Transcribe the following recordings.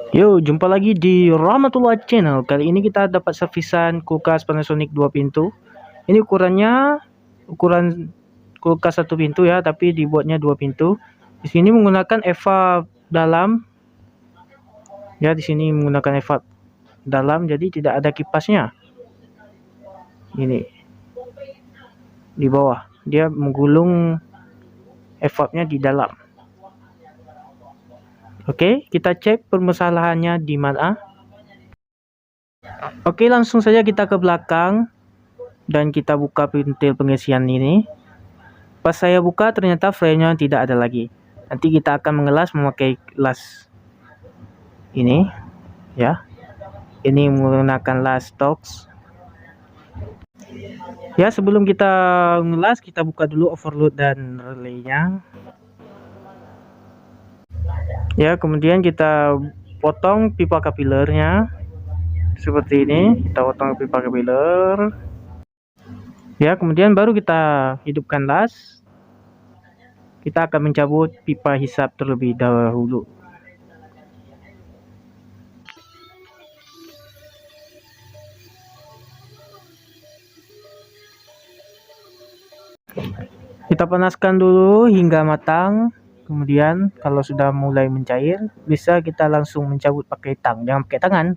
Yo, jumpa lagi di Rahmatullah Channel. Kali ini kita dapat servisan kulkas Panasonic 2 pintu. Ini ukuran kulkas satu pintu ya, tapi dibuatnya 2 pintu. Di sini menggunakan EVA dalam. Ya, di sini menggunakan EVA dalam, jadi tidak ada kipasnya. Ini di bawah. Dia menggulung EVA-nya di dalam. Oke, kita cek permasalahannya di mana. Oke, langsung saja kita ke belakang dan kita buka pintu pengisian ini. Pas saya buka ternyata frame-nya tidak ada lagi. Nanti kita akan mengelas memakai las ini ya. Ini menggunakan las Torx. Ya, sebelum kita mengelas kita buka dulu overload dan relaynya. Ya, kemudian kita potong pipa kapilernya seperti ini. Kita potong pipa kapiler. Ya, kemudian baru kita hidupkan las. Kita akan mencabut pipa hisap terlebih dahulu. Kita panaskan dulu hingga matang. Kemudian kalau sudah mulai mencair, bisa kita langsung mencabut pakai tang. Jangan pakai tangan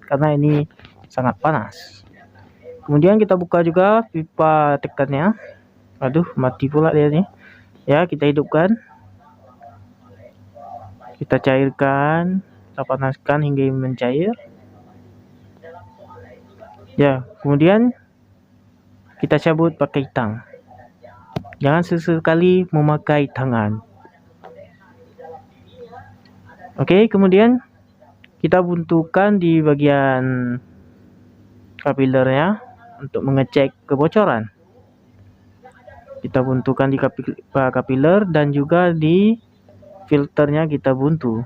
karena ini sangat panas. Kemudian kita buka juga pipa tekannya. Aduh, mati pula dia nih. Ya, kita hidupkan. Kita cairkan, kita panaskan hingga mencair. Ya, kemudian kita cabut pakai tang. Jangan sesekali memakai tangan. Oke, kemudian kita buntukan di bagian kapilernya untuk mengecek kebocoran. Kita buntukan di kapiler dan juga di filternya kita buntu.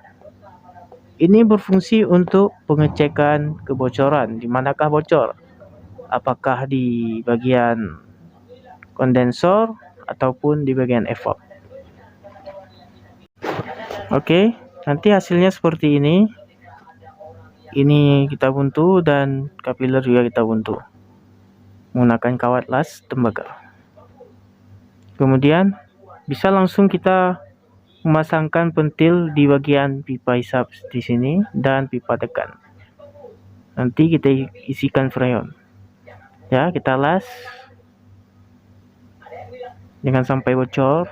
Ini berfungsi untuk pengecekan kebocoran. Di manakah bocor? Apakah di bagian kondensor ataupun di bagian evap? Oke, nanti hasilnya seperti ini. Ini kita buntu dan kapiler juga kita buntu menggunakan kawat las tembaga. Kemudian bisa langsung kita memasangkan pentil di bagian pipa hisap di sini dan pipa tekan. Nanti kita isikan freon. Ya, kita las jangan sampai bocor.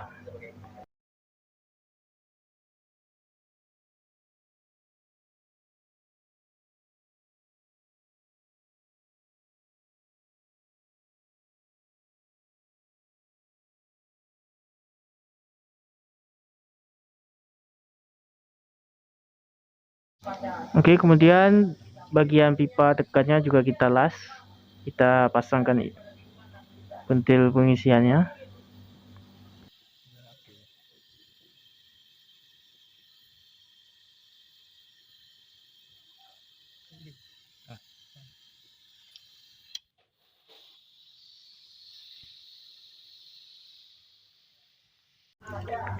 Oke, kemudian bagian pipa tekannya juga kita las. Kita pasangkan pentil pengisiannya.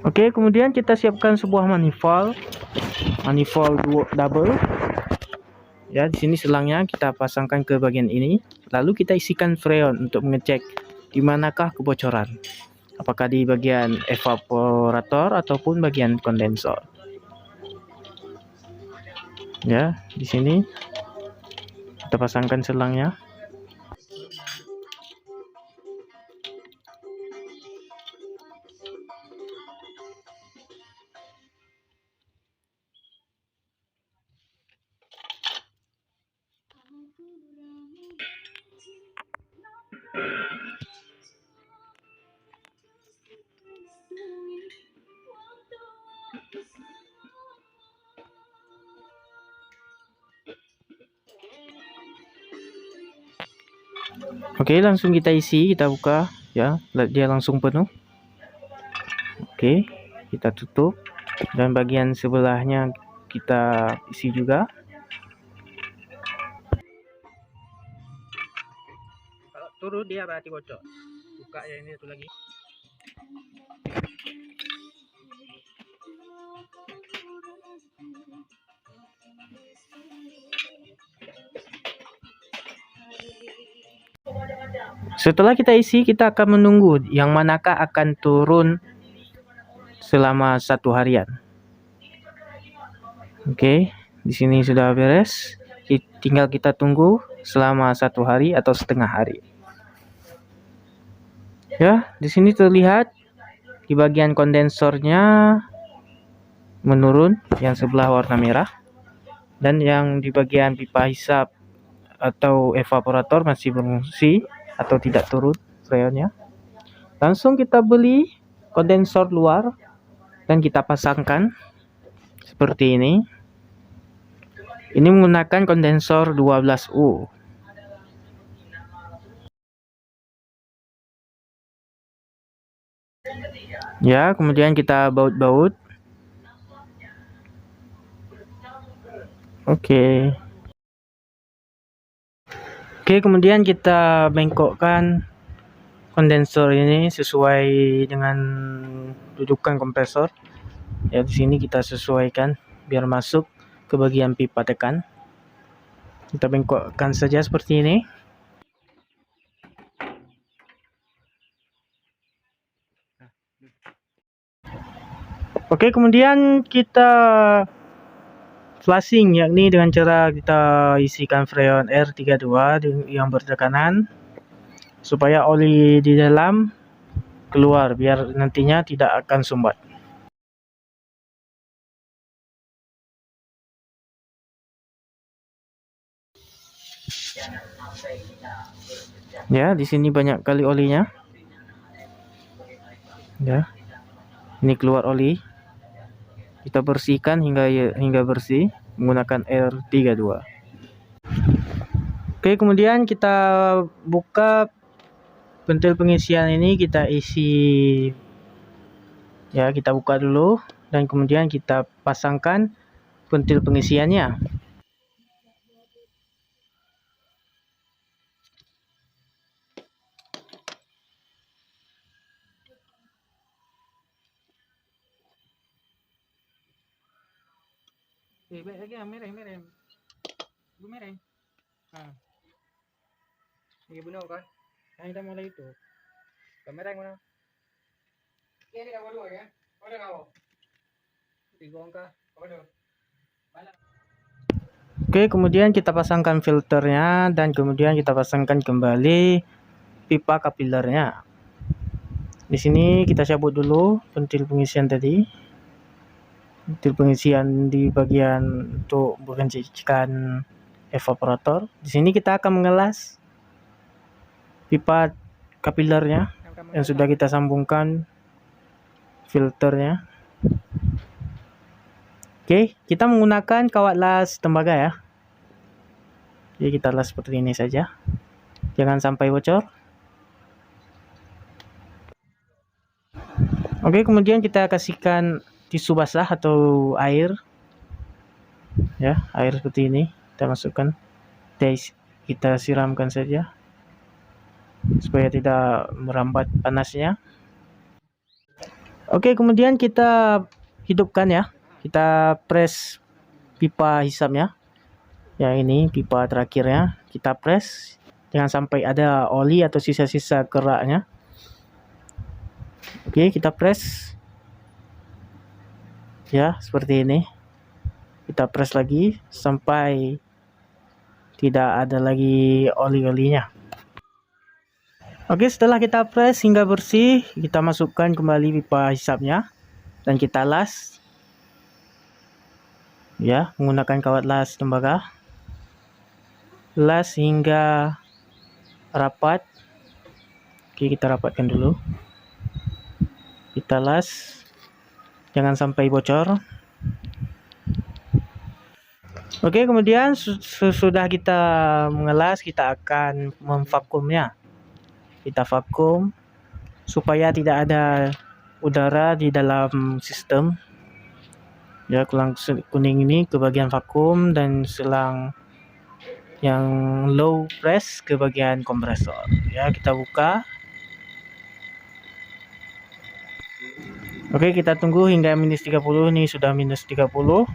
Oke, kemudian kita siapkan sebuah manifold double. Ya, di sini selangnya kita pasangkan ke bagian ini. Lalu kita isikan freon untuk mengecek di manakah kebocoran. Apakah di bagian evaporator ataupun bagian kondensor. Ya, di sini kita pasangkan selangnya. Oke, langsung kita isi, kita buka ya, dia langsung penuh. Oke, kita tutup dan bagian sebelahnya kita isi juga. Kalau turun dia berarti bocor. Buka ya, ini satu lagi. Setelah kita isi, kita akan menunggu yang manakah akan turun selama 1 harian. Oke, di sini sudah beres. Tinggal kita tunggu selama 1 hari atau setengah hari. Ya, di sini terlihat di bagian kondensornya menurun, yang sebelah warna merah, dan yang di bagian pipa hisap atau evaporator masih berfungsi atau tidak turun freonnya. Langsung kita beli kondensor luar dan kita pasangkan seperti ini. Ini menggunakan kondensor 12U. Ya, kemudian kita baut-baut. Oke. Oke, kemudian kita bengkokkan kondensor ini sesuai dengan dudukan kompresor. Ya, di sini kita sesuaikan biar masuk ke bagian pipa tekan. Kita bengkokkan saja seperti ini. Oke, kemudian kita flushing, yakni dengan cara kita isikan freon R32 yang bertekanan supaya oli di dalam keluar biar nantinya tidak akan sumbat. Ya, di sini banyak kali olinya. Ya, ini keluar oli. Kita bersihkan hingga bersih menggunakan R32. Oke, kemudian kita buka pentil pengisian ini, kita isi. Ya, kita buka dulu dan kemudian kita pasangkan pentil pengisiannya. Lagi mereng. Mereng. Ini benar kan? Yang kita mulai itu. Mereng mana? Ini dah dua ya. Ada kau. Tiga angka. Oke, kemudian kita pasangkan filternya dan kemudian kita pasangkan kembali pipa kapilernya. Di sini kita cabut dulu pentil pengisian tadi. Pentil pengisian di bagian untuk mengencikkan evaporator. Di sini kita akan mengelas pipa kapilernya yang sudah kita sambungkan filternya. Oke, kita menggunakan kawat las tembaga ya. Jadi kita las seperti ini saja. Jangan sampai bocor. Oke, kemudian kita kasihkan tisu basah atau air. Ya, air seperti ini. Kita masukkan. Kita siramkan saja supaya tidak merambat panasnya. Oke, kemudian kita hidupkan ya. Kita press pipa hisapnya. Ya, ini pipa terakhirnya. Kita press. Jangan sampai ada oli atau sisa-sisa keraknya. Oke, kita press. Ya, seperti ini. Kita press lagi sampai tidak ada lagi oli-olinya. Oke, setelah kita press hingga bersih, kita masukkan kembali pipa hisapnya dan kita las. Ya, menggunakan kawat las tembaga. Las hingga rapat. Oke, kita rapatkan dulu. Kita las. Jangan sampai bocor. Oke, kemudian sesudah kita mengelas, kita akan memvakumnya. Kita vakum supaya tidak ada udara di dalam sistem. Ya, selang kuning ini ke bagian vakum dan selang yang low press ke bagian kompresor. Ya, kita buka. Oke, kita tunggu hingga minus 30. Ini sudah minus 30.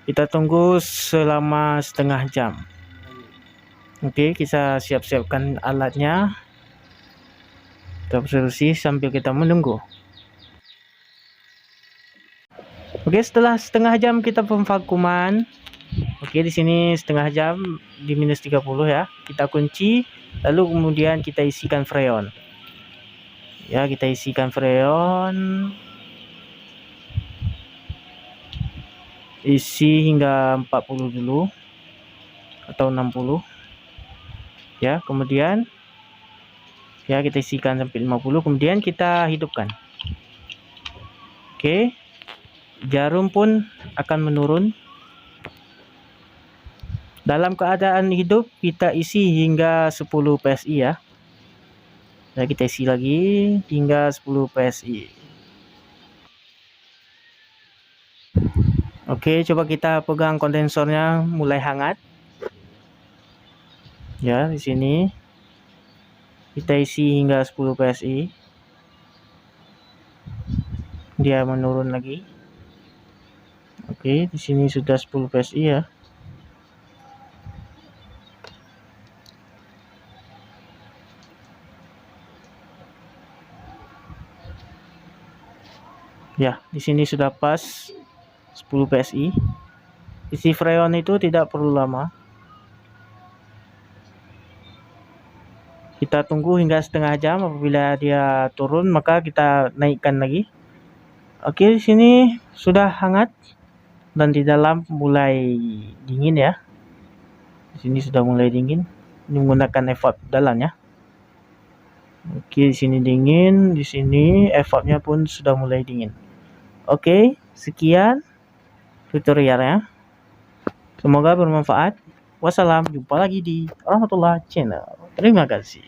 Kita tunggu selama setengah jam. Oke, kita siap-siapkan alatnya. Kita bersih sambil kita menunggu. Oke, setelah setengah jam kita pemvakuman. Oke, di sini setengah jam di minus 30 ya. Kita kunci, lalu kemudian kita isikan freon. Ya, kita isikan freon. Isi hingga 40 dulu atau 60. Ya, kemudian ya kita isikan sampai 50, kemudian kita hidupkan. Oke. Jarum pun akan menurun. Dalam keadaan hidup kita isi hingga 10 PSI ya. Nah, kita isi lagi hingga 10 PSI. Oke, coba kita pegang kondensornya mulai hangat. Ya, di sini kita isi hingga 10 PSI. Dia menurun lagi. Oke, di sini sudah 10 PSI ya. Ya, di sini sudah pas 10 PSI. Isi freon itu tidak perlu lama. Kita tunggu hingga setengah jam. Apabila dia turun, maka kita naikkan lagi. Oke, di sini sudah hangat dan di dalam mulai dingin ya. Di sini sudah mulai dingin. Ini menggunakan evap dalam ya. Oke, di sini dingin, di sini evapnya pun sudah mulai dingin. Oke, sekian tutorialnya. Semoga bermanfaat. Wassalam, jumpa lagi di Rahmatullah Channel. Terima kasih.